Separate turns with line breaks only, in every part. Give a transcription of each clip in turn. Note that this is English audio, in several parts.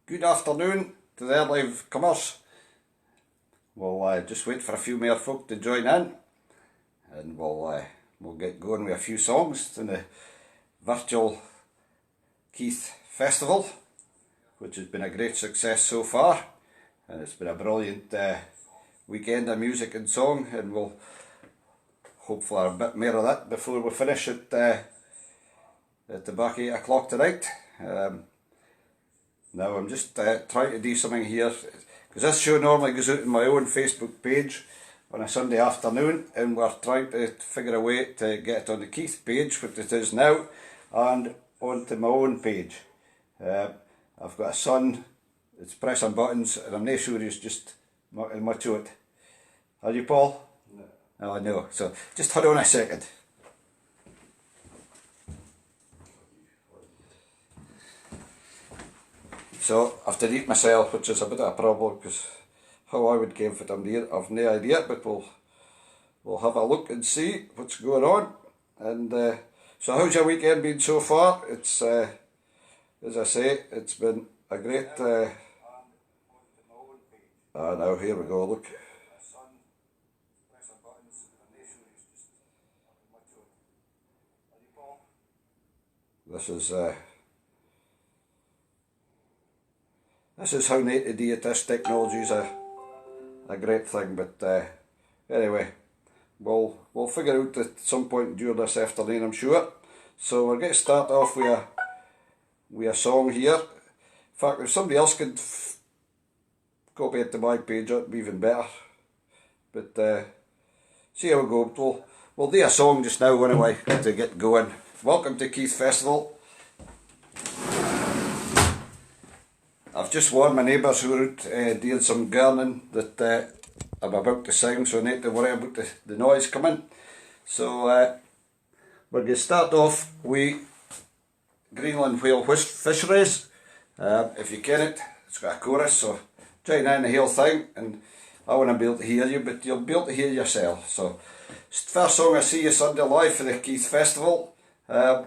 Good afternoon to the live comers. We'll just wait for a few more folk to join in, and we'll get going with a few songs in the Virtual Keith Festival, which has been a great success so far, and it's been a brilliant weekend of music and song, and we'll hopefully have a bit more of that before we finish at the back 8 o'clock tonight. Now I'm just trying to do something here, because this show normally goes out on my own Facebook page on a Sunday afternoon, and we're trying to figure a way to get it on the Keith page, which it is now, and onto my own page. I've got a son that's pressing buttons, and I'm not sure he's just making much of it. Are you, Paul? No. Oh, I know. So just hold on a second. So I have to eat myself, which is a bit of a problem, because how I would game for them there, I've no idea, but we'll have a look and see what's going on. And so how's your weekend been so far? It's as I say, it's been a great now here we go, look. This is how neat to do it. This technology is a great thing, but anyway, we'll figure out at some point during this afternoon, I'm sure. So we're going to start off with a song here. In fact, if somebody else could copy it to my page, that'd be even better. But see how we go. We'll do a song just now anyway to get going. Welcome to Keith Festival. I've just warned my neighbours who are out doing some gardening that I'm about to sing, so I need to worry about the noise coming. So we're going to start off with Greenland Whale Fisheries. If you can it, it's got a chorus, so join in the whole thing, and I want to be able to hear you, but you'll be able to hear yourself. So first song, I See You Sunday live for the Keith Festival, and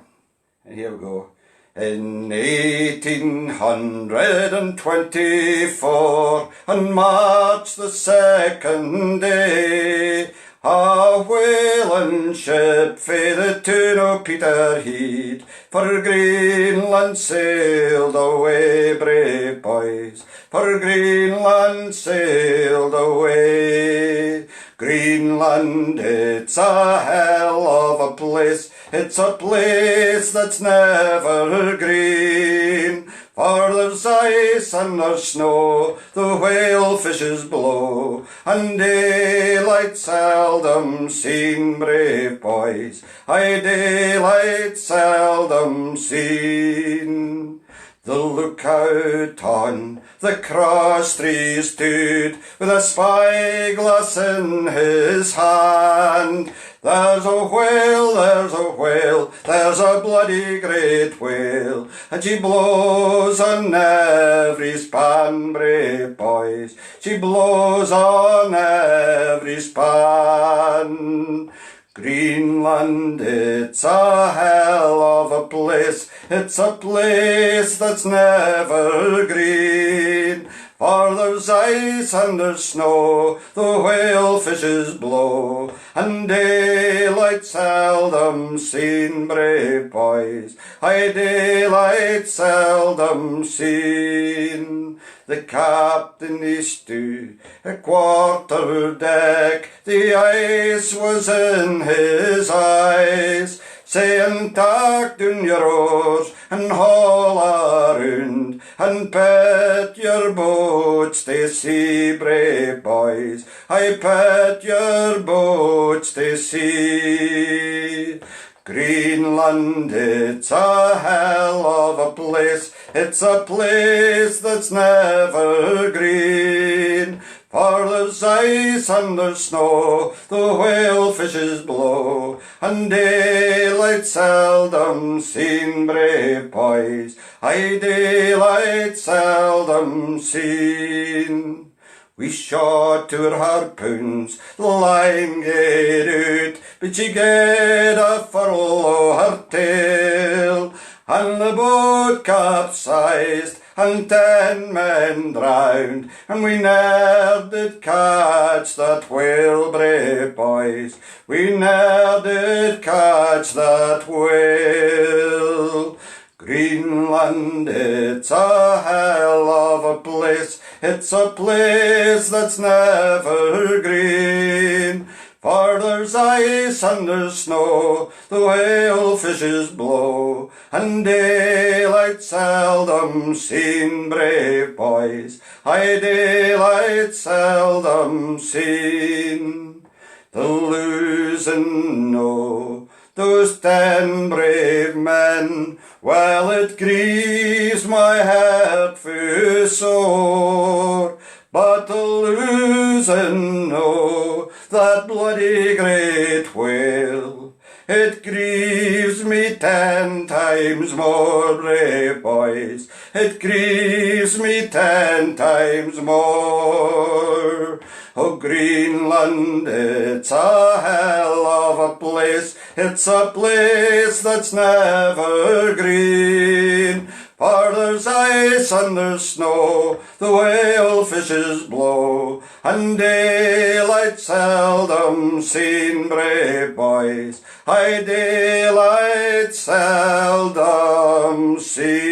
here we go. In 1824, on March the 2nd day, a whaling ship fae the town of Peterhead for Greenland sailed away, brave boys, for Greenland sailed away. Greenland, it's a hell of a place, it's a place that's never green. For there's ice and there's snow, the whale fishes blow, and daylight seldom seen, brave boys, aye, daylight seldom seen. The lookout on the cross tree stood, with a spyglass in his hand. There's a whale, there's a whale, there's a bloody great whale, and she blows on every span, brave boys, she blows on every span. Greenland, it's a hell of a place, it's a place that's never green. For there's ice and there's snow, the whale fishes blow, and daylight seldom seen, brave boys, aye, daylight seldom seen. The captain he stood a quarter deck, the ice was in his eyes, saying, tack down your oars and haul around, and put your boats to sea, brave boys, I put your boats to sea. Greenland, it's a hell of a place, it's a place that's never green. For there's ice and there's snow, the whale fishes blow, and daylight seldom seen, brave boys, aye, daylight seldom seen. We shot our harpoons, the line gaed out, but she gaed a furl o' her tail, and the boat capsized, and 10 men drowned, and we ne'er did catch that whale, brave boys, we ne'er did catch that whale. Greenland, it's a hell of a place, it's a place that's never green. For there's ice and there's snow, the whale fishes blow, and daylight seldom seen, brave boys, aye, daylight seldom seen. The losing, no, those 10 brave men, well, it grieves my heart fu sore, but the losing, no, that bloody great whale, it grieves me 10 times more, brave boys, it grieves me 10 times more. Oh, Greenland, it's a hell of a place, it's a place that's never green. For there's ice and there's snow, the whale fishes blow, and daylight seldom seen, brave boys, aye, daylight seldom seen.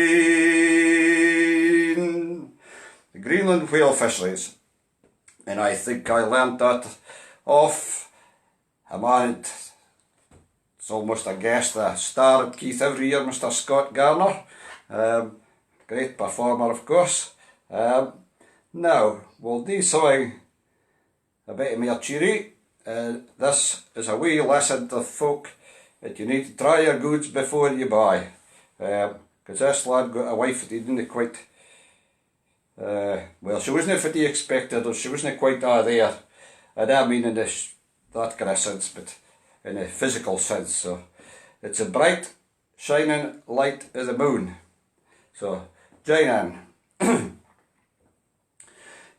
The Greenland whale fisheries, and I think I learnt that off a man, it's almost a guest, the star at Keith every year, Mr. Scott Garner. Great performer, of course. Now, we'll do something a bit more cheery. This is a wee lesson to folk that you need to try your goods before you buy. Because this lad got a wife that he didn't quite, well, she wasn't what he expected, or she wasn't quite there. I don't mean in this, that kind of sense, but in a physical sense. So it's a bright, shining light of the moon. So, join in.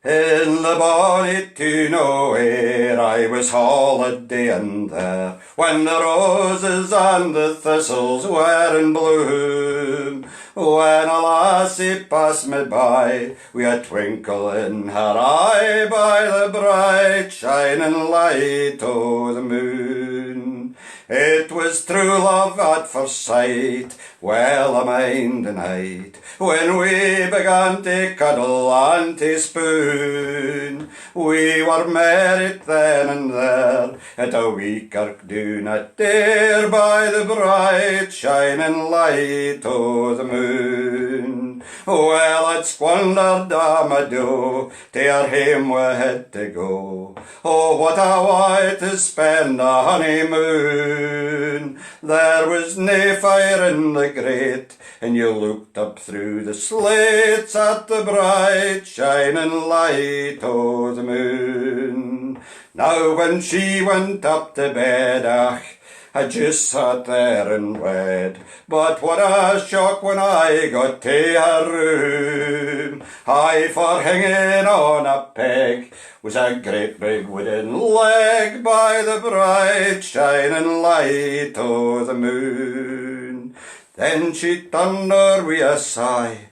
In the bonnet to nowhere I was holidaying there, when the roses and the thistles were in bloom. When a lassie passed me by, with a twinkle in her eye, by the bright shining light o' the moon. It was true love at first sight, well a mind the night, when we began to cuddle and to spoon. We were married then and there, at a wee kirk doon at Dare, by the bright shining light o' the moon. Well, I'd squandered a my dough, to our hame we had to go. Oh, what a way to spend a honeymoon. There was nae fire in the grate, and you looked up through the slates at the bright shining light o' the moon. Now when she went up to bed, ach, I just sat there and wed. But what a shock when I got to her room. Aye, for hanging on a peg was a great big wooden leg, by the bright shining light o' the moon. Then she turned her wi' a sigh,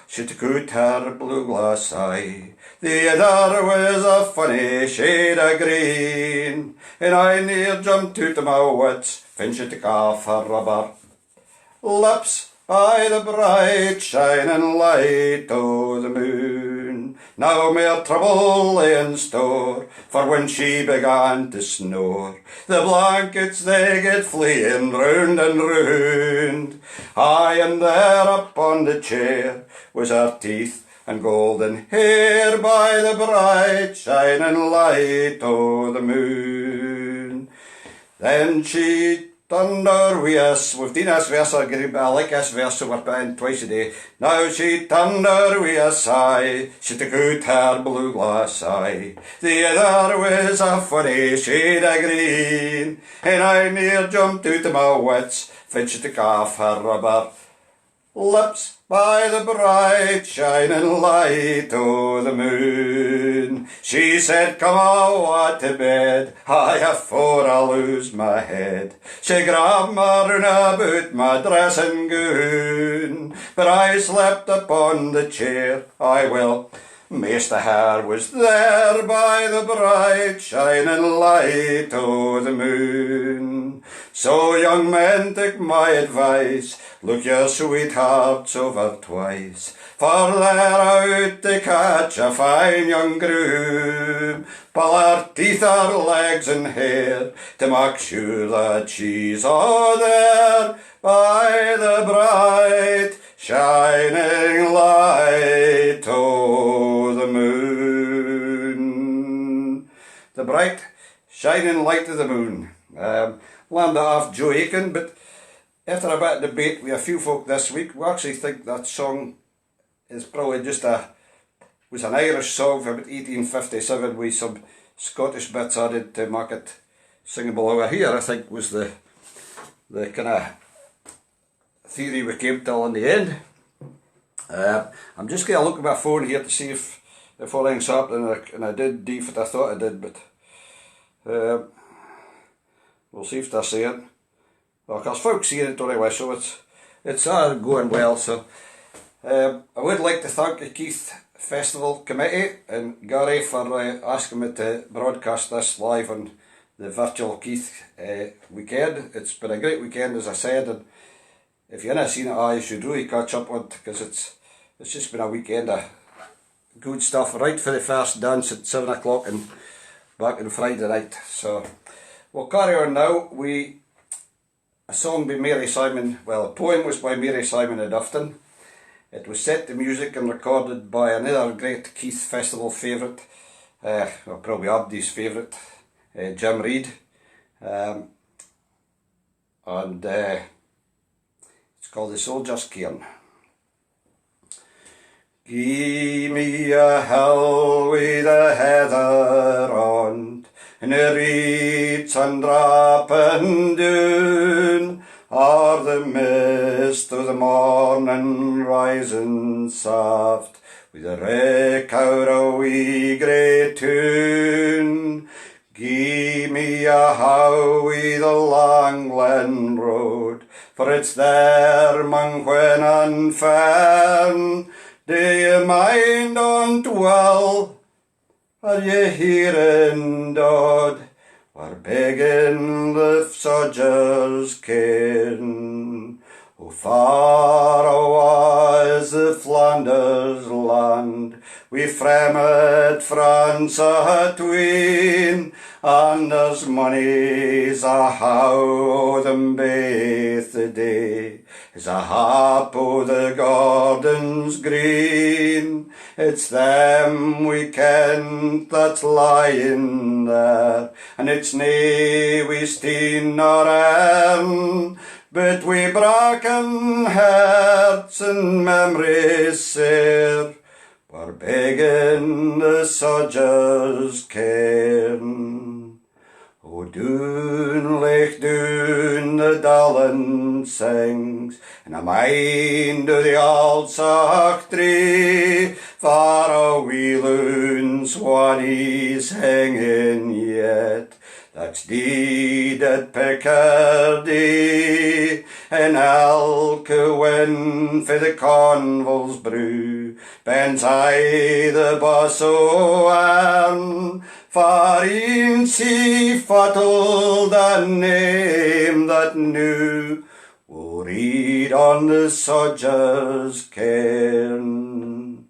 she took out her blue glass eye. The other was a funny shade of green, and I near jumped out of my wits when she took off her rubber lips by the bright shining light o' the moon. Now mere trouble lay in store, for when she began to snore, the blankets they get fleeing round and round. Aye, and there upon the chair was her teeth and golden hair, by the bright shining light o' the moon. Then she turned her wi' us, we've done this verse, I like this verse, so we're playing twice a day. Now she turned her wi' a sigh, she took out her blue glass eye. The other was a funny shade of green, and I near jumped out of my wits when she took off her rubber lips by the bright shining light o' the moon. She said, come awa to bed, aye, afore I lose my head. She grabbed my round about my dressing gown, but I slept upon the chair, aye well. Maist o' her was there by the bright shining light o' the moon. So young men, take my advice, look your sweethearts over twice, for they're out to catch a fine young groom. Pull her teeth, her legs and hair, to make sure that she's all there by the bright shining light o' the moon. The bright shining light of the moon. Land it off Joe Aiken, but after a bit of debate with a few folk this week, we actually think that song is probably just was an Irish song from about 1857 with some Scottish bits added to make it singable over here, I think was the kind of theory we came to in the end. I'm just going to look at my phone here to see if anything's happening, and I did do what I thought I did, but we'll see if they're saying. Well, because folks see it anyway, so it's going well. So I would like to thank the Keith Festival Committee and Gary for asking me to broadcast this live on the virtual Keith weekend. It's been a great weekend, as I said, and if you haven't seen it, you should really catch up on it, because it's just been a weekend of good stuff, right for the first dance at 7 o'clock and back on Friday night. So we'll carry on now. A song by Mary Simon, well, a poem was by Mary Simon of Dufton. It was set to music and recorded by another great Keith Festival favourite, well, probably Abdi's favourite, Jim Reid. And it's called The Soldier's Cairn. Gie me a hill with a heather on, and the reeds and drapping down, or the mist of the morning rising soft, with a wreck out a wee grey tune. Gie me a how with the long glen road, for it's there among when and fern. Do you mind on well? Are you hearing Dodd? We're begging the soldier's cairn. Oh, far awa is the Flanders land, we fremd France atween, and there's monies a how o' them baith the day, is a hap o' the gardens green. It's them we ken that's lying there, and it's nae we steen nor earn, but we braken hearts and memories sair, we're begging the soldier's cairn. Oh, doon, lech doon, the dallen sings, in a mind o' the auld sacht tree, far a wee loon swannies hanging yet, that's deed at Picardy, and elke wind for the convals brew, bends aye the boss o' Arn, for e'en see fattle the name that knew, we'll read on the soldier's cairn.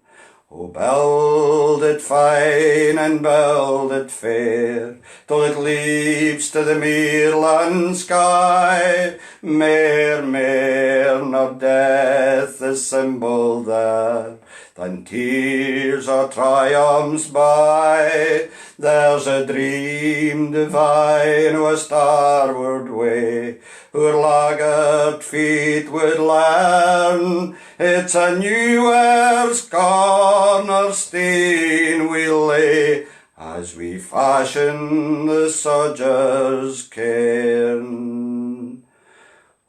Oh, build it fine and build it fair, till it leaps to the meerland sky, mair, nor death the symbol there, than tears or triumphs by. There's a dream divine o' a starward way, our laggard feet would learn. It's a new earth's cornerstone we'll lay, as we fashion the soldier's cairn.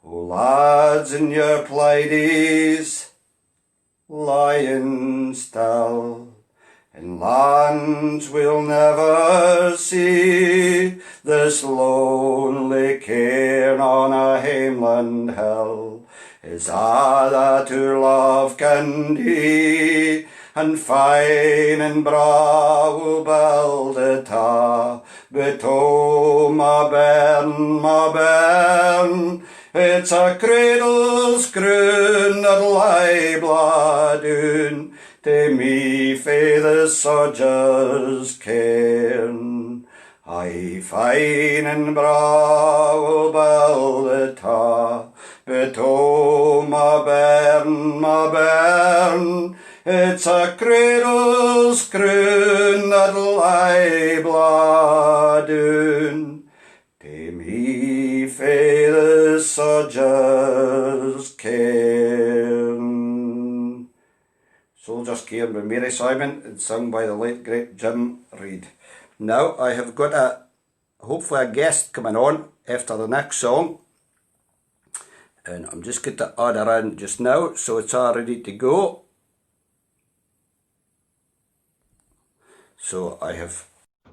O lads in your Pleiades, lying still, in lands we'll never see, this lonely cairn on a hameland hill is a' that our love can do, and fine and braw we'll build it a', but oh my bairn, it's a cradle's croon that lie blood doon, to me fae the soldier's cairn. Aye, fine and braw we'll build it a', but oh my bairn, it's a cradle's croon that lie blood doon, to me fae the soldier's cairn. Soldier's Cairn by Mary Simon and sung by the late great Jim Reid. Now I have got hopefully a guest coming on after the next song, and I'm just going to add her in just now so it's all ready to go. So I have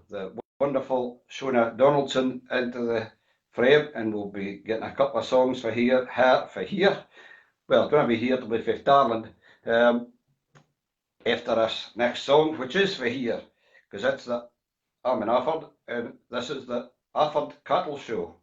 the wonderful Shona Donaldson into the frame, and we'll be getting a couple of songs for here. Well, don't be here to be for Darland. After this next song, which is for here, because it's the I'm in Afford, and this is the Afford Cattle Show.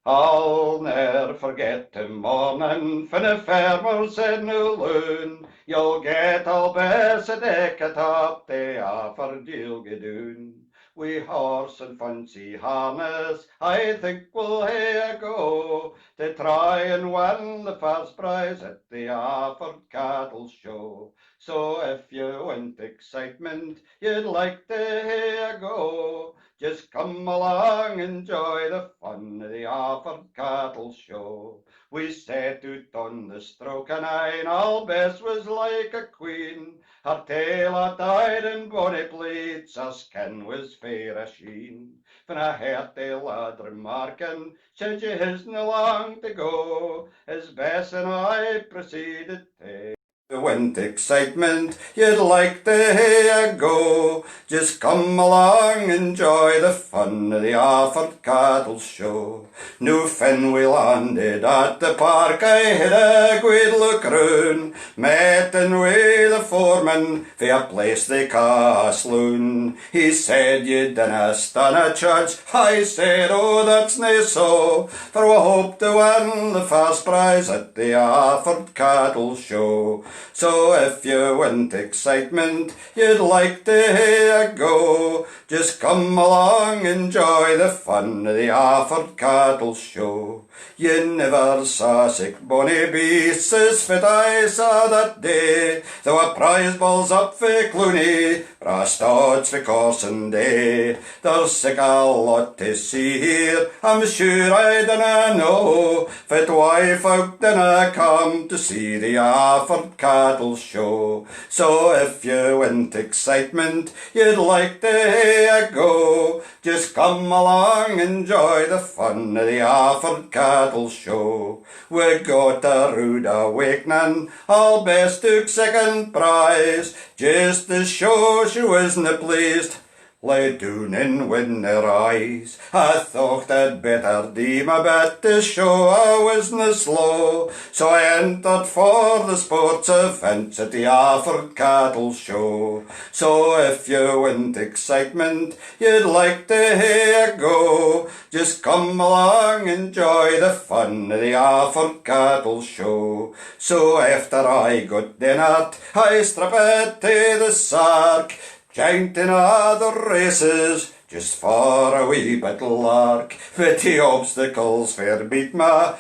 I'll ne'er forget the morning fin the farmer said no loon, you'll get all best a deck atop the Afford Gilgadoon. We horse and fancy harness, I think we'll hae a go, to try and win the first prize at the Afford Cattle Show. So if you want excitement, you'd like to hae a go, just come along, enjoy the fun of the Afford Cattle Show. We set out on the stroke and all Bess was like a queen, her tail a tied in bonny plaits, her skin was fair as sheen. When I heard the lad remarking, said you hisna long to go, as Bess and I proceeded to you want excitement, you'd like to hae a go, just come along, enjoy the fun of the Afford Cattle Show. Now fin we landed at the park, I had a good look round, meeting wi' the foreman for a place they ca' Sloon. He said you dinna stand a chance, I said oh that's nae so, for we hope to win the first prize at the Afford Cattle Show. So if you want excitement, you'd like to hae a go, just come along, enjoy the fun of the Afford Cattle Show. You never saw sic bonny beasts as fit I saw that day, there were prize balls up for Clooney, brass odds for Corson Day. There's sic a lot to see here, I'm sure I dinna know, fit why folk dinna come to see the Afford Cattle Show. So if you want excitement, you'd like to hae a go, just come along, enjoy the fun of the Afford Cattle Show. We got a rude awakening, all Bess took second prize, just to show she wasna pleased, lay down and win her eyes. I thought I'd better do my bit to show I wasna slow, so I entered for the sports events at the Afford Cattle Show. So if you want excitement, you'd like to hae a go, just come along, enjoy the fun of the Afford Cattle Show. So after I got dinner, I stripped to the sark, joined in other races, just for a wee bit lark. But the obstacles fair beat my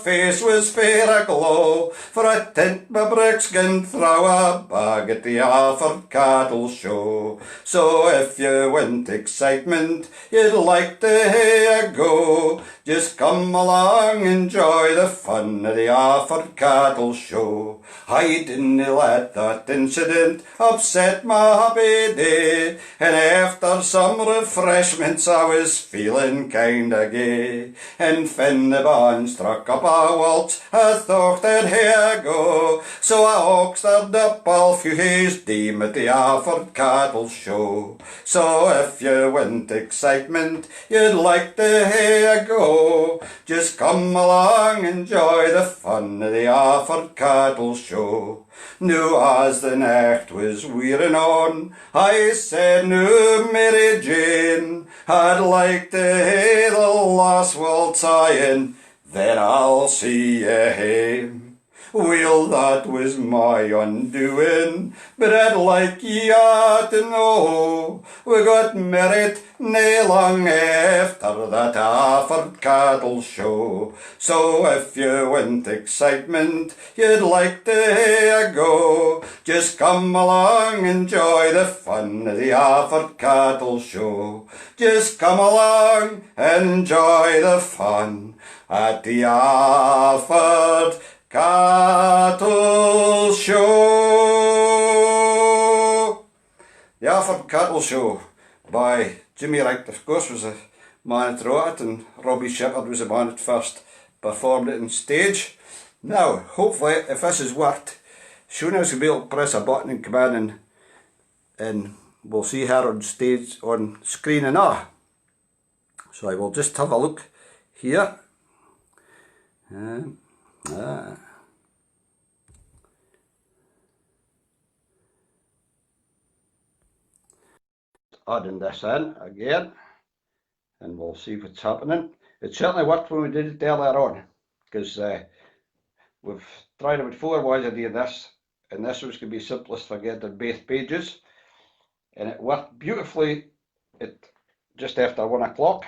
face was fair aglow, for I tint my bricks can throw a bag at the Afford Cattle Show. So if you want excitement, you'd like to hae a go, just come along, enjoy the fun of the Afford Cattle Show. I didn't let that incident upset my happy day, and after some reflection refreshments I was feeling kinda gay, and fin the band struck up a waltz, I thought I'd here go. So I oxtered up all few hays deem at the Afford Cattle Show. So if you want excitement, you'd like to hear go, just come along, enjoy the fun of the Afford Cattle Show. Now as the night was wearing on, I said, "Now, Mary Jane, I'd like to hear the last waltz in, then I'll see you hame." Well, that was my undoing, but I'd like ye a' to know we got married nae long after that Afford Cattle Show. So if you want excitement, you'd like to hear go, just come along, enjoy the fun of the Afford Cattle Show. Just come along, enjoy the fun at the Afford Cattle Show. The Afford Cattle Show by Jimmy Wright, of course, was the man that wrote it, and Robbie Shepherd was the man that first performed it on stage. Now, hopefully, if this has worked, Shauna's will be able to press a button and come in, and we'll see her on stage, on screen and all. So I will just have a look here. Adding this in again, and we'll see what's happening. It certainly worked when we did it earlier on, because we've tried about 4 ways of doing this, and this was going to be simplest for getting both pages, and it worked beautifully at just after 1 o'clock,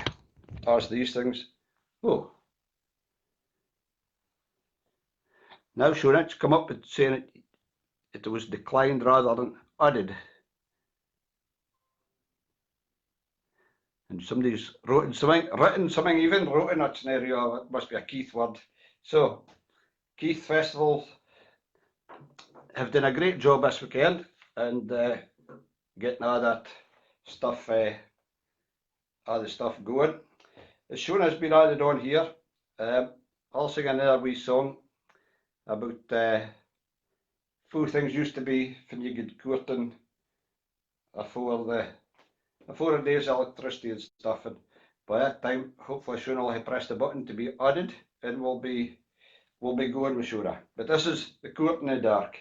as these things. Oh, now Shauna, it's come up and saying it was declined rather than added. And somebody's written something, that's an area, it must be a Keith word. So, Keith Festival have done a great job this weekend, and getting all that stuff, all the stuff going. As soon as been added on here, I'll sing another wee song about how things used to be when you get courting before the days of electricity and stuff, and by that time hopefully Shona will have pressed the button to be added, and we'll be going with Shona. But this is the Court in the Dark.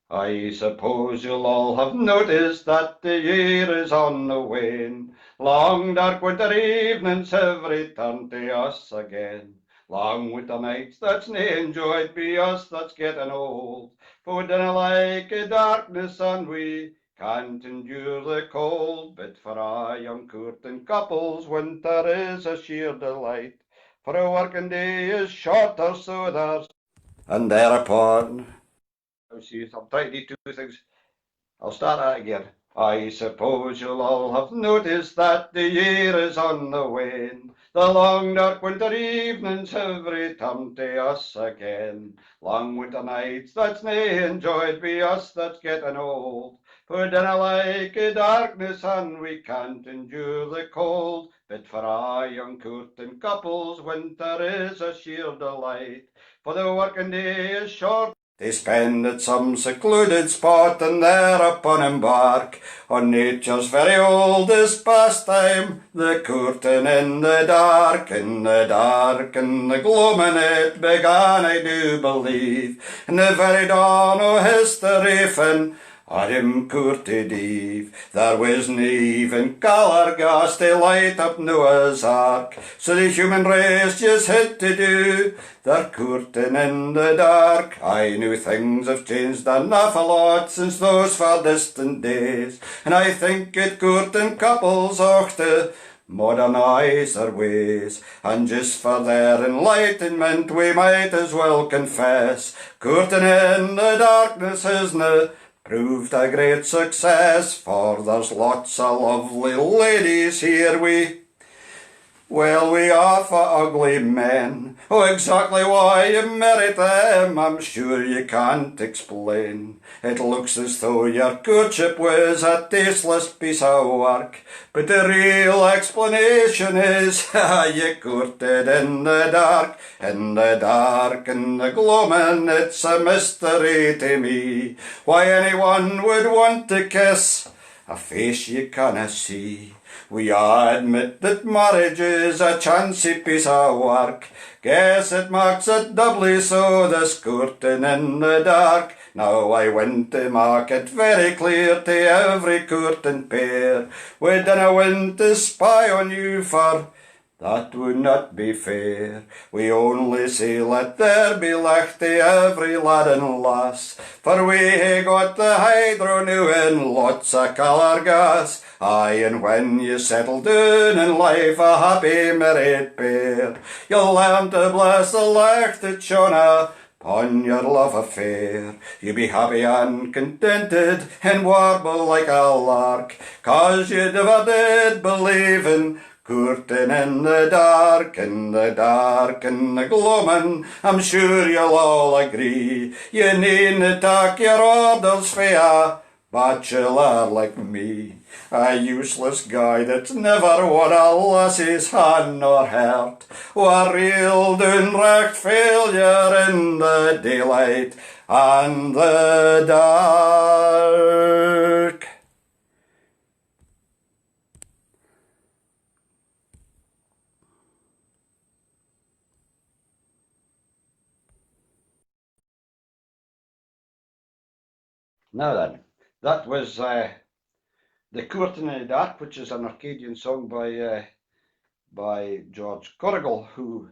I suppose you'll all have noticed that the year is on the wane. Long dark winter evenings have returned to us again. Long winter nights that's nae enjoyed by us that's getting old. For we dinna like a darkness, and we can't endure the cold, but for our young courting couples winter is a sheer delight. For a working day is shorter, so there's... And thereupon... See, I'm trying to do 2 things. I'll start that again. I suppose you'll all have noticed that the year is on the wane. The long dark winter evenings have returned to us again. Long winter nights that's nae enjoyed by us that's getting old. For dinna like a darkness, and we can't endure the cold. But for our young courting couples winter is a sheer delight. For the working day is short. They spend at some secluded spot, and thereupon embark on nature's very oldest pastime, the courting in the dark, in the dark, and the gloaming it began, I do believe, in the very dawn o' history, fin Adam courted Eve. There was nae even colour gas to light up Noah's Ark, so the human race just had to do their courting in the dark. I knew things have changed an awful lot since those far distant days, and I think it courting couples ought to modernise their ways, and just for their enlightenment we might as well confess courting in the darkness isna proved a great success, for there's lots of lovely ladies here we Well, we are for ugly men. Oh, exactly why you married them, I'm sure you can't explain. It looks as though your courtship was a tasteless piece of work, but the real explanation is you courted in the dark, in the dark, in the gloaming. It's a mystery to me why anyone would want to kiss a face you canna see. We admit that marriage is a chancy piece of work. Guess it makes it doubly so, this courting in the dark. Now I want to make it very clear to every courting pair, we dinna want to spy on you, for that would not be fair. We only say let there be licht to every lad and lass, for we hae got the hydro new and lots of colour gas. Aye, and when you settle down in life a happy married pair, you'll learn to bless the licht that shone upon your love affair. You be happy and contented and warble like a lark, 'cause you never did believe in courting in the dark, in the dark, in the gloaming. I'm sure you'll all agree you needna take your orders for a bachelor like me, a useless guy that's never won a lassie's hand nor heart, a real downright failure in the daylight and the dark. Now then, that was The Courting in the Dark, which is an Arcadian song by George Corrigal, who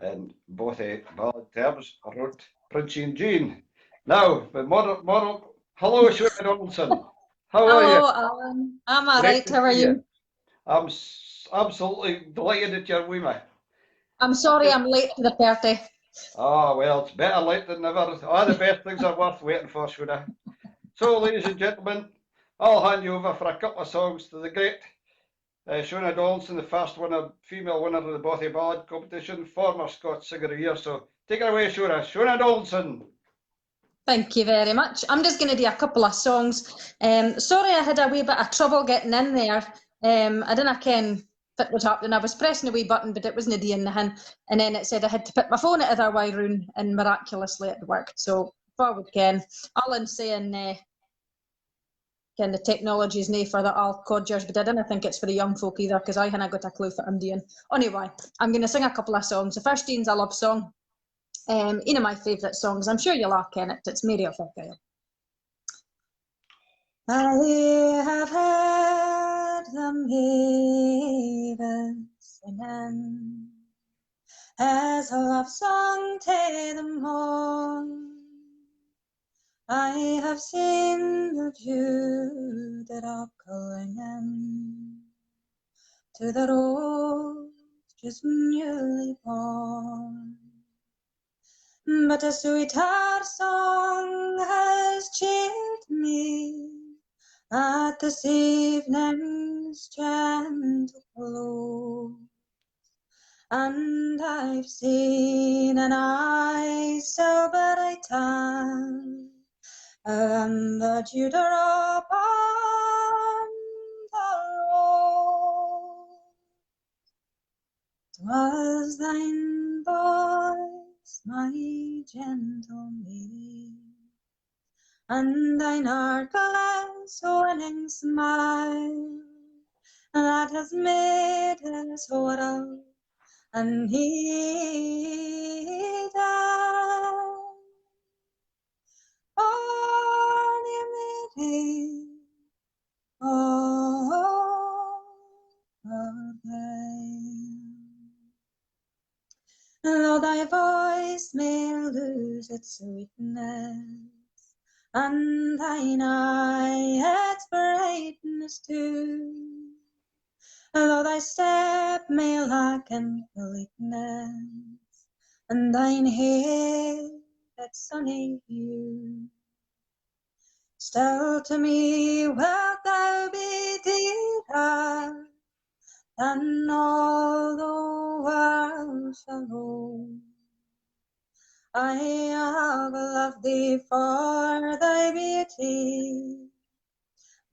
in both ballad terms wrote Princie Jean. Now, the model, hello, Shona Donaldson. How are you?
Hello, Alan. I'm all
Great
right.
to
How are
see you.
you?
I'm absolutely delighted that you're with me.
I'm sorry I'm late to the party.
Ah, well, it's better late than never. All the best things are worth waiting for, Shona. So, ladies and gentlemen, I'll hand you over for a couple of songs to the great Shona Donaldson, the first winner, female winner of the Bothy Ballad competition, former Scots Singer of the Year. So take it away, Shona. Shona Donaldson.
Thank you very much. I'm just going to do a couple of songs. Sorry I had a wee bit of trouble getting in there. I didn't ken what was happening. I was pressing a wee button, but it wasn't doing nothing. And then it said I had to put my phone at the other way round, and miraculously it worked. So forward Ken. Alan's saying the technology is nae for the old codgers, but I didn't think it's for the young folk either, because I haven't got a clue what I'm doing. Anyway, I'm going to sing a couple of songs. The first one's a love song. One of my favourite songs. I'm sure you'll all ken it. It's Mary of Argyle. I have heard the maiden singing as a love song to the morn. I have seen the dew that are clinging to the rose just newly born. But a sweetheart song has cheered me at this evening's gentle glow, and I've seen an eye so bright and the dewdrop on the rose. 'Twas thine voice, my gentle Mary, and thine artless winning smile that has made us whirl and heed us. Oh, dear Mary, oh, though thy voice may lose its sweetness, and thine eye its brightness too, though thy step may lack in fleetness, and thine hair its sunny hue, still to me wilt thou be dearer than all the shalom. I have loved thee for thy beauty,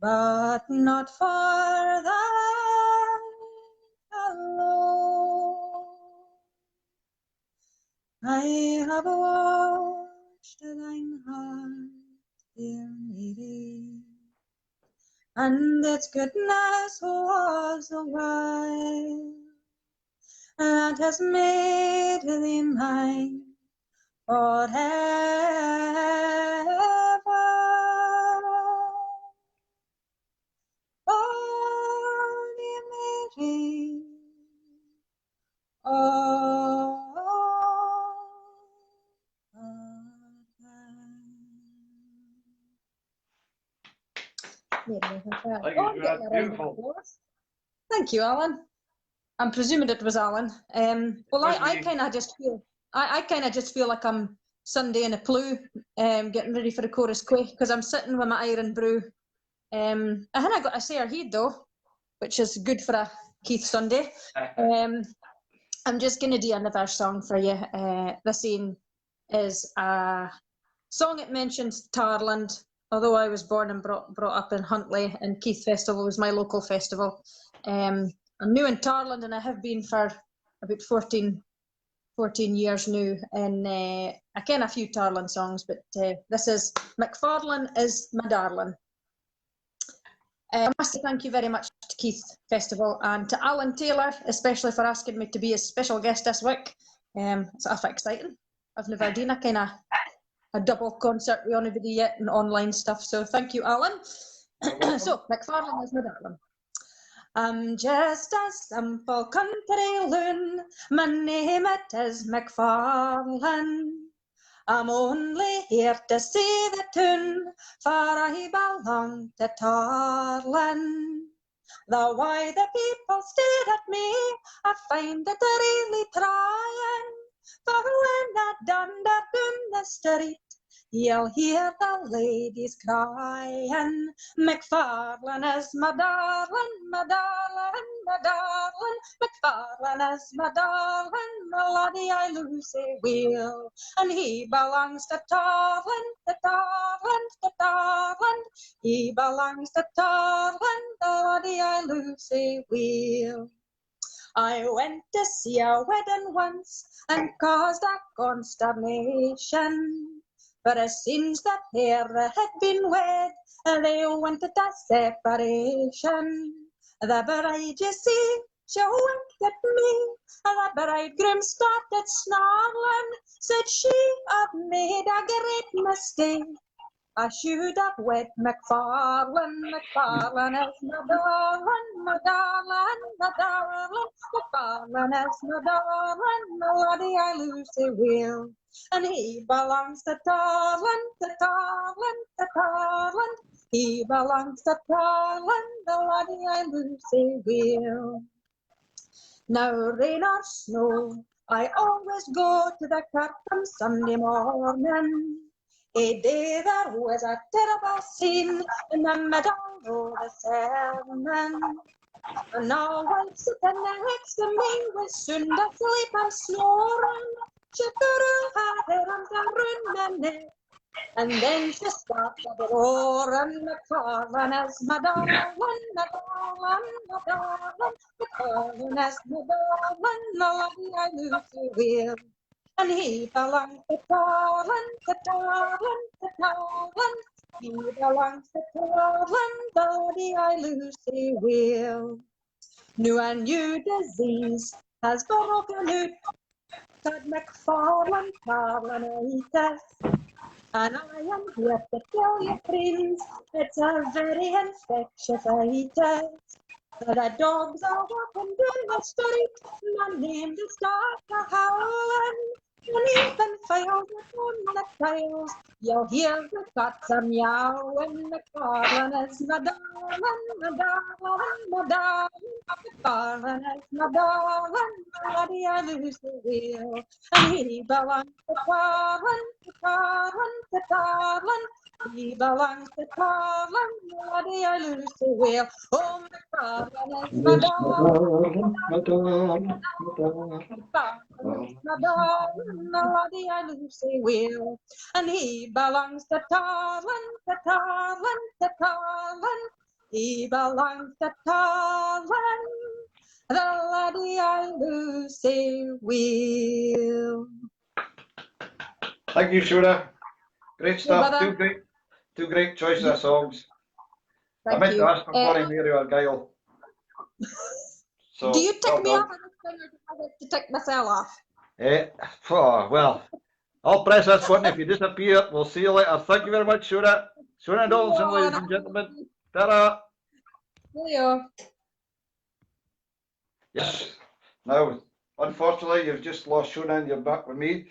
but not for thy alone. I have watched thine heart, dear lady, and its goodness was a while, and has made thee mine forever. Holy Mary, oh, Thank you, Alan. I'm presuming it was Alan. Well, I kind of just feel, I kind of just feel like I'm Sunday in a plue, getting ready for the chorus quay, because I'm sitting with my iron brew. I think I got a Sayer Heed though, which is good for a Keith Sunday. I'm just going to do another song for you. This one is a song it mentions Tarland, although I was born and brought up in Huntly, and Keith Festival was my local festival. I'm new in Tarland, and I have been for about 14 years now, and I ken a few Tarland songs, but this is McFarlane is My Darling. I must say thank you very much to Keith Festival and to Allan Taylor, especially for asking me to be a special guest this week. It's awful exciting. I've never done a kind of a double concert with anybody yet and online stuff, so thank you, Alan. So, McFarlane is My Darling. I'm just a simple country loon, my name it is McFarlane. I'm only here to see the tune, for I belong to Tarlin. The way the people stare at me, I find it really trying. For when I wander down the street, you'll hear the ladies crying. McFarlane is my darling, my darling, my darling. McFarlane is my darling, my laddie I Lucy will. And he belongs to Tarland, to Tarland, to Tarland. He belongs to Tarland, the laddie I Lucy will. I went to see a wedding once and caused a consternation. But as since that pair had been wed, they wanted a separation. The bride, you see, she winked at me. The bridegroom started snarling, said she had made a great mistake. I should have wed McFarlane, McFarlane is my darling, my darling, my darling. McFarlane is my darling, my laddie I Lucy will. And he belongs to Tarland, to Tarland, to Tarland. He belongs to Tarland, the laddie I Lucy will. Now rain or snow, I always go to the kirk on Sunday morning. A day there was a terrible scene in the middle of the sermon. And now I'm sitting next to me with soon to sleep and snoring. She threw her head around my neck, and then she started roaring. McFarlane is my darling, my darling, my darling. McFarlane is my darling, my laddie I Lucy will. And he belongs to Tarland, to Tarland, to Tarland. He belongs to Tarland, the laddie I Lucy will. New and new disease has broken out, said McFarlane Tarlanitis. And I am here to tell you, friends, it's a very infectious itis. The dogs are walking down the street, my name to start a howling. And even files upon the tiles, you'll hear the cats a meowing. McFarlane is my darling, my darling, my darling. McFarlane is my darling, my laddie I Lucy will. And he belongs to Tarlin, to Tarlin, to Tarlin. He belongs to Carlin, laddie, I lose so well. Oh, my Carlin is my darling,
My darling, my
Carlin is
darling.
my darling, laddie, I lose so well. And he belongs to Carlin, to Carlin, to Carlin. He belongs to Carlin, the laddie I lose so well.
Thank you, Shona. Great
Hey,
stuff.
brother.
Two great choices of songs. I
Thank
meant to
you.
ask for Bonnie, Mary or Guile.
Do you
So,
tick
well
me off
done.
or do I get to tick myself off?
Well, I'll press this button. If you disappear, we'll see you later. Thank you very much, Shona. Shona Donaldson, ladies and gentlemen. Ta-da!
There you are.
Yes. Now, unfortunately, you've just lost Shona and you're back with me.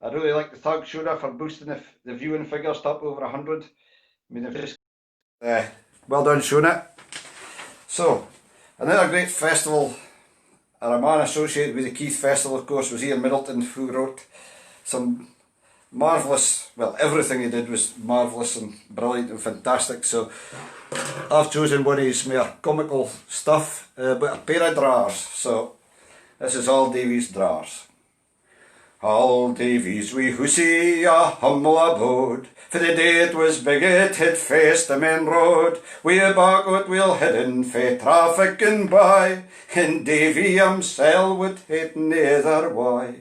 I'd really like to thank Shona for boosting the viewing figures to up over 100. I mean, they've just... well done, Shona. So, another great festival, or a man associated with the Keith Festival, of course, was Ian Middleton, who wrote some marvellous, well, everything he did was marvellous and brilliant and fantastic. So, I've chosen one of his more comical stuff, but a pair of drawers. So, this is All Davy's Drawers. All Davy's wee hussy, a humble abode, for the day it was big it had faced the main road, wi' a barcoat wheel hidden fae traffic and by, and Davy himsel would hate neither why.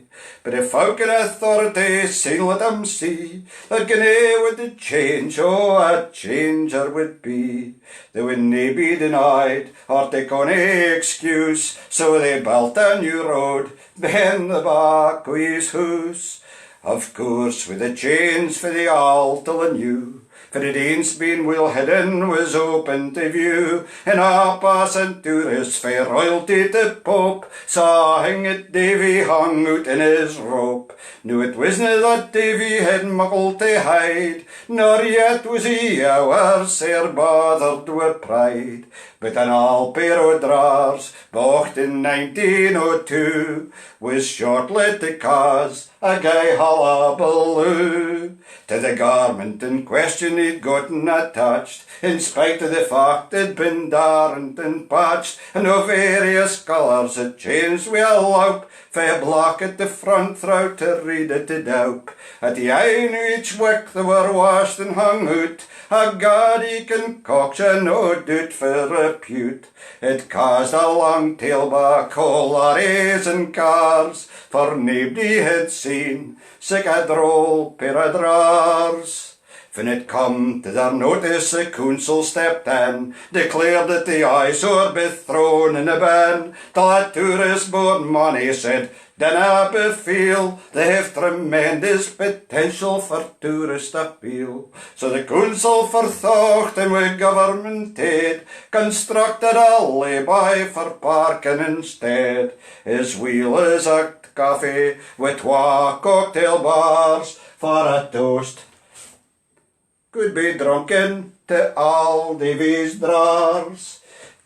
But if folk in authority seen let him see, that gane would the change, oh, a changer would be. They would nae be denied, or take on any excuse, so they built a new road behind the back o' his hoose. Of course, with the chains for the old till the new, for it ain's been well hidden was open to view, and a passing tourist fair royalty to Pope saw hang it Davy hung out in his rope. Now it wasna that Davy had muckle to hide, nor yet was he ever sair bothered wi' pride, but an all pair o' drawers bought in 1902 was shortly to cause a gay hullabaloo. To the garment in question he'd gotten attached, in spite of the fact it'd been darned and patched, and of various colours it changed wi' a loup, fae black at the front through to read it to doup. At the end of each wick they were washed and hung out, a gaudy concoction no doot for repute. It caused a long tailback o' lorries and cars, for naebody had seen sic a droll pair of drawers. When it come to their notice, the council stepped in, declared that the eyes were be thrown in a bin, till a tourist board money said, dinna be feel, they have tremendous potential for tourist appeal. So the council forthought and with government aid constructed a lay-by for parking instead, as well as a coffee with twa cocktail bars for a toast could be drunken to all Davy's drawers.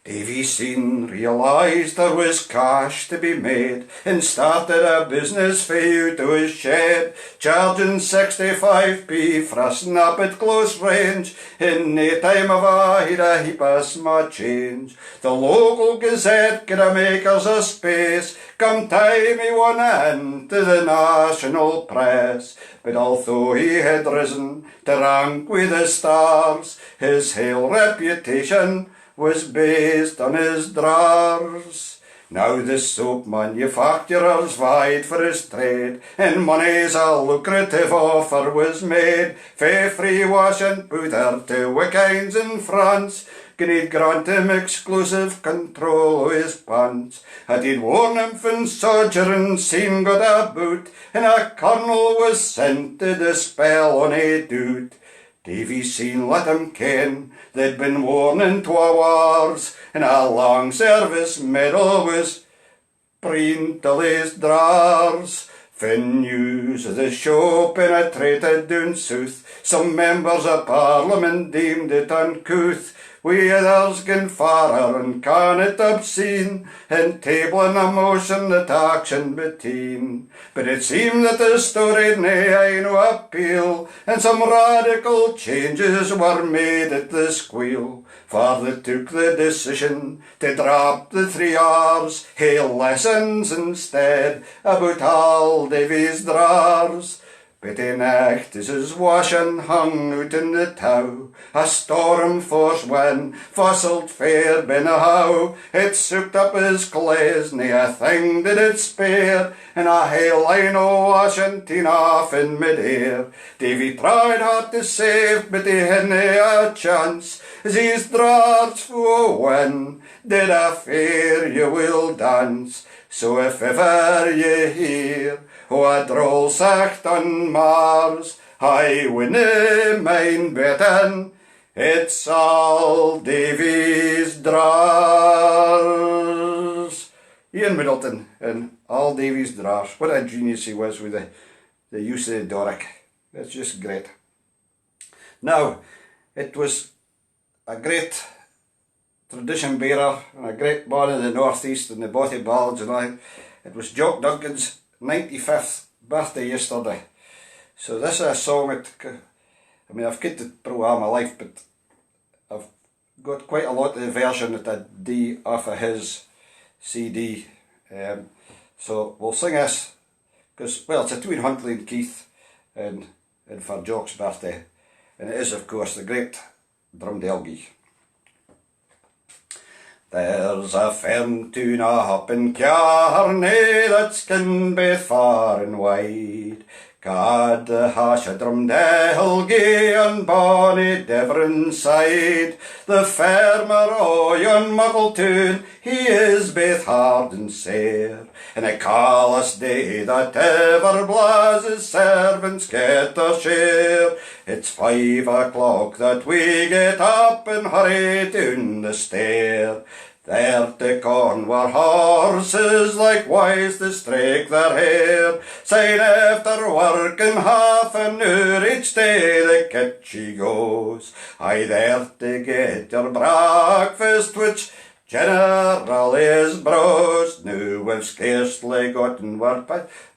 Davy soon realised there was cash to be made, and started a business for you to his shed, charging 65p for a snap at close range. In nae time of he'd a heap of smart change. The local gazette could a makers of space, come time he won into the national press. But although he had risen to rank with the stars, his hale reputation was based on his drawers. Now the soap manufacturers vied for his trade, and money's a lucrative offer was made, fae free wash and powder to wickines in France, can he'd grant him exclusive control o' his pants. Had he'd worn him from sojourn seen got a boot, and a colonel was sent to dispel on a doot. Davy soon let him ken they'd been worn in twa wars, and a long service medal was preen till his drawers. Fin news of the show penetrated down south, some members of Parliament deemed it uncouth, We others gan farer and can it obscene, and table and emotion that action between. But it seemed that the story nae no appeal, and some radical changes were made at the squeal. For they took the decision to drop the 3 R's, hail lessons instead about all Davy's drawers. But in echt is his washing hung out in the tow, a storm force wind fossiled fair bin a how. It soaked up his clothes, nae a thing did it spare, and a hail line o' Washington off in mid-air. Davy tried hard to save, but he had nae a chance, as his drawers fu' win, did a fair you will dance. So if ever ye hear a droll sacht on Mars, I winna mind betten, it's all Davy's drawers. Ian Middleton and all Davy's drawers. What a genius he was with the use of the Doric. It's just great. Now, it was a great tradition bearer and a great man in the northeast and the Bothy Ballads and all. It was Jock Duncan's 95th birthday yesterday. So this is a song that, I mean, I've kept it probably all my life, but I've got quite a lot of the version that I do off of his CD. So we'll sing this, because, well, it's a between Huntley and Keith and for Jock's birthday. And it is, of course, the great Drumdelgie. There's a firm tune up in Carney that's can be far and wide. God the hash a Drumdelgie on bonny Devon side. The farmer o' yon muckle tune, he is baith hard and sair. And a callous day that ever blaws his servants get their share. It's 5 o'clock that we get up and hurry down the stair. There to Cornwall horses likewise to strake their hair. Syne after working half an hour each day the kitchie goes. Aye, there to get your breakfast, which generally is brose. Now we've scarcely gotten word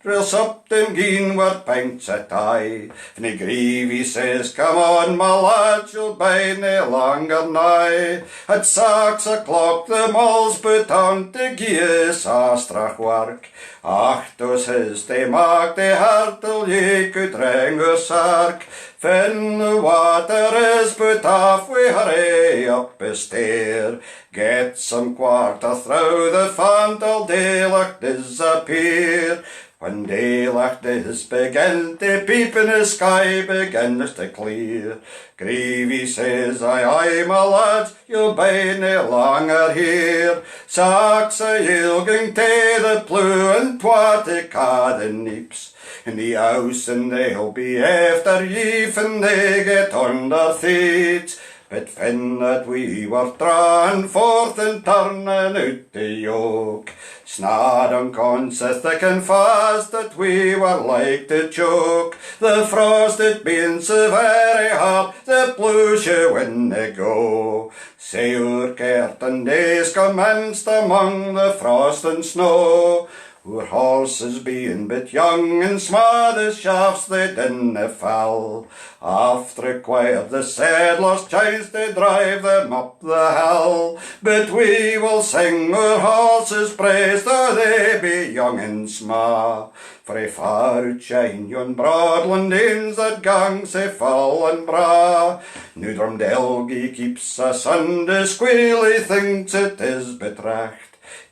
real supped and gien were pints at aye. And the Greavy says, come on my lad, you'll bide nae longer nigh. At 6 o'clock the mulls put on to gie us astrach work. Achtos his they mak they hard till ye could ring her sark. When the water is put off we hurry up a stair. Get some quarter through the fan till daylight disappear. When daylight is begin to peep in the sky begins to clear. Greavy says, aye, aye, my lads, you'll bide nae longer here. 6 ye'll gang tae the pleugh and twa to ca the neeps. In the house and they'll be after ye when they get on their feet. But when that we were drawn forth and turning out the yoke, Snad and Con said thick and fast that we were like to choke. The frost it being so very hard, the blues you when they go. Say our curtain days commenced among the frost and snow. Our horses being but young and sma' the shafts they didna fall. Oft required the saddler's chance to drive them up the hill. But we will sing our horses' praise though they be young and sma'. Frae far outshine yon broadland inns that gang sae full and bra. Now Drumdelgie keeps a Sunday squeal, he thinks it is but recht.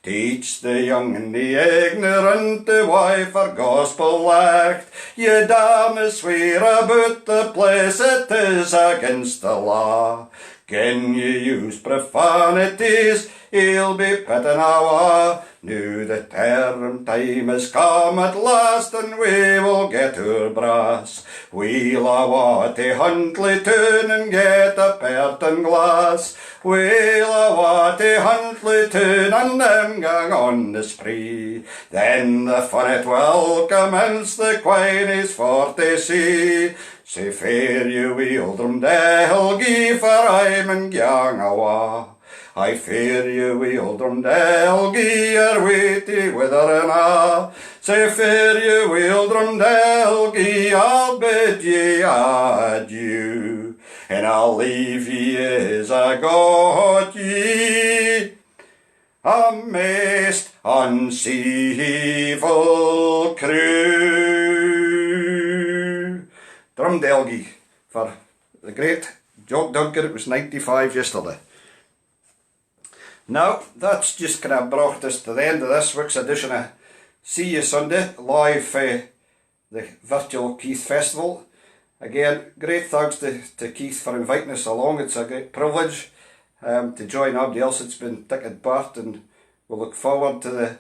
Teach the young and the ignorant the way for gospel lacht. Ye darna swear about the place, it is against the law. Can ye use profanities, he'll be pittin' awa. Now the term time has come at last, and we will get our brass. We'll awa to Huntley town and get a pertin glass. We'll awa to Huntley town and them gang on the spree. Then the fun it will commence, the queen is for to see. Say fare you wheel drum delgy, for I'm in gang awa. I fare you wheel drum delgy, your weighty wither and a. Say fare you wheel drum delgy, I'll bid ye adieu, and I'll leave ye as I got ye. A most uncivil crew. Drumdelgy for the great Jock Duncan. It was 95 yesterday. Now, that's just kind of brought us to the end of this week's edition of See You Sunday, live for the Virtual Keith Festival. Again, great thanks to Keith for inviting us along. It's a great privilege to join everybody else that's been taking part, and we'll look forward to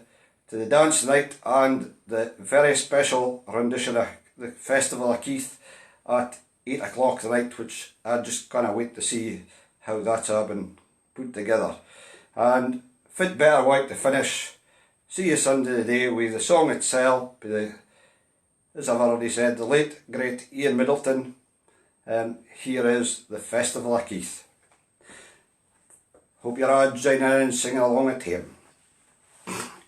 the dance tonight and the very special rendition of the Festival of Keith at 8 o'clock tonight, which I just kind of wait to see how that's been put together. And fit better way to finish See You Sunday today with the song itself, by the, as I've already said, the late great Ian Middleton. Here is the Festival of Keith. Hope you're all joining in and singing along at him.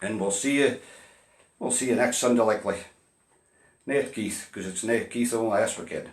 And we'll see you next Sunday likely. Nate Keith, because it's Nate Keith only last weekend.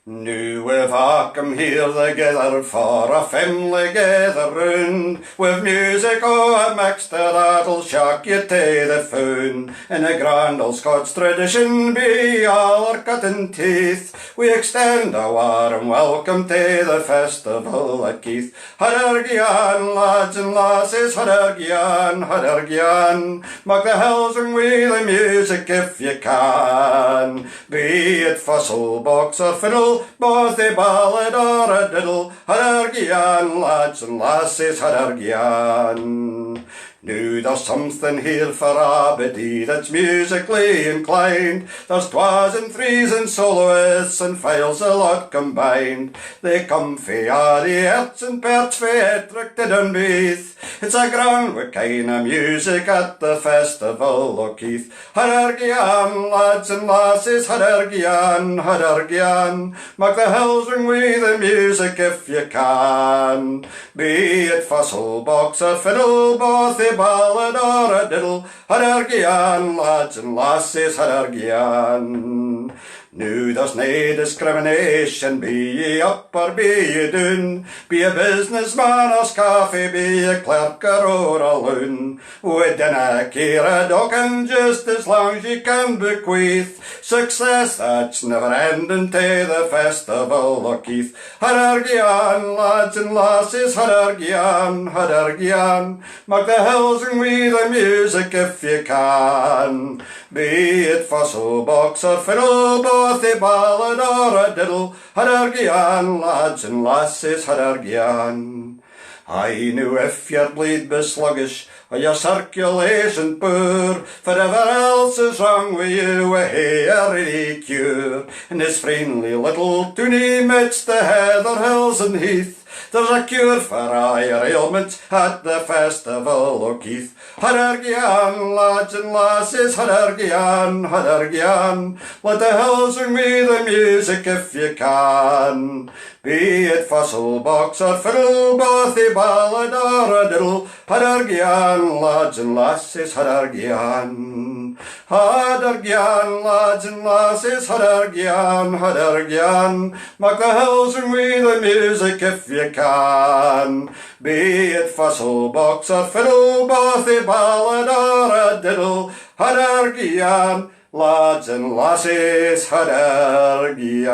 Now we've a come here together for a family gathering, with music a mixed that'll shock you to the fun. In a grand old Scots tradition be all our cutting teeth, we extend a warm welcome to the Festival at Keith. Hadargian, lads and lasses, hadargian, hadargian, mark the hills ring with the music if you can. Be it fussel, box or fiddle, both a ballad or a diddle, hadargian, lads and lasses, hadargian. Now there's something here for everybody that's musically inclined. There's twas and threes and soloists and files a lot combined. They come fae a' the arts and parts fae Ettrick to Dunbeath. It's a grand wi' kind of music at the Festival o' Keith. Hadargian, lads and lasses, hadargian, hadargian, mark the hills ring with the music if you can. Be it fussel, box or fiddle, both a ballad or a diddle, hadargian, lads and lasses, hadargian. Now there's nae discrimination, be ye up or be ye down, be a businessman or scaffy, be a clerk or a loon. We dinna care a dockin' just as long as ye can bequeath success that's never ending to the Festival o' Keith. Hadargian, lads and lasses, hadargian, hadargian, mark the hills ring with the music if you can. Be it fussel, box or fiddle, both a ballad or a diddle, hadargian, lads and lasses, hadargian. I knew if your bleed be sluggish, or your circulation poor, for ever else is wrong with you, we hae a ready cure. In this friendly little toony midst the heather hills and heath, there's a cure for all your ailments at the Festival o' Keith. Hadargian, lads and lasses, hadargian, hadargian, let the hills ring with the music if you can. Be it fussel, box or fiddle, both a ballad or a diddle, hadargian, lads and lasses, hadargian. Hadargian, lads and lasses, hadargian, hadargian, mark the hills ring with the music if you can. Be it fussel, box or fiddle, both a ballad or a diddle, hadargian, lads and lasses, hadargian.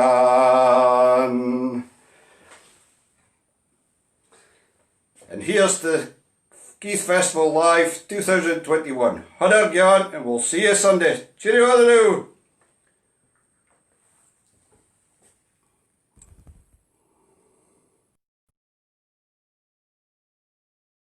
And here's the Keith Festival Live 2021. Hadargian, and we'll see you Sunday. Cheerio,